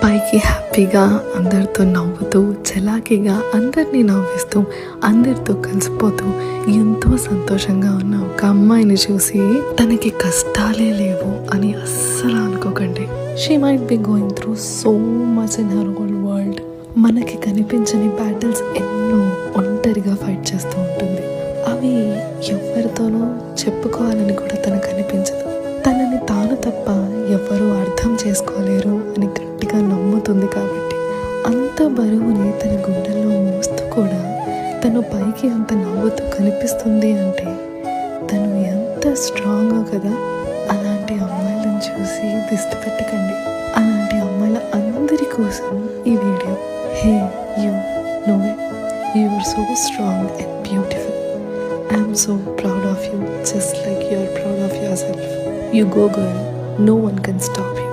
పైకి హ్యాపీగా అందరితో నవ్వుతూ చలాకీగా అందరినీ నవ్విస్తూ అందరితో కలిసిపోతూ ఎంతో సంతోషంగా ఉన్న ఒక అమ్మాయిని చూసి తనకి కష్టాలే లేవు అని అస్సలు అనుకోకండి. She might be going through so much in her whole world. మనకి కనిపించని బ్యాటిల్స్ ఎన్నో ఒంటరిగా ఫైట్ చేస్తూ ఉంటుంది. అవి ఎవరితోనో చెప్పుకోవాలని కూడా తనకు అనిపించదు. తనని తాను తప్ప ఎవరూ అర్థం చేసుకోలేరు అని గట్టిగా నమ్ముతుంది. కాబట్టి అంత బరువుని తన గుండెల్లో మోస్తూ కూడా తను పైకి అంత నవ్వుతూ కనిపిస్తుంది అంటే తను ఎంత స్ట్రాంగో కదా. అలాంటి అమ్మాయిలను చూసి దిష్టి పెట్టకండి. అలాంటి అమ్మాయిల అందరి కోసం ఈ వీడియో. Hey you know it, you are so strong and beautiful. I'm so proud of you, just like you are proud of yourself. You go girl, no one can stop you.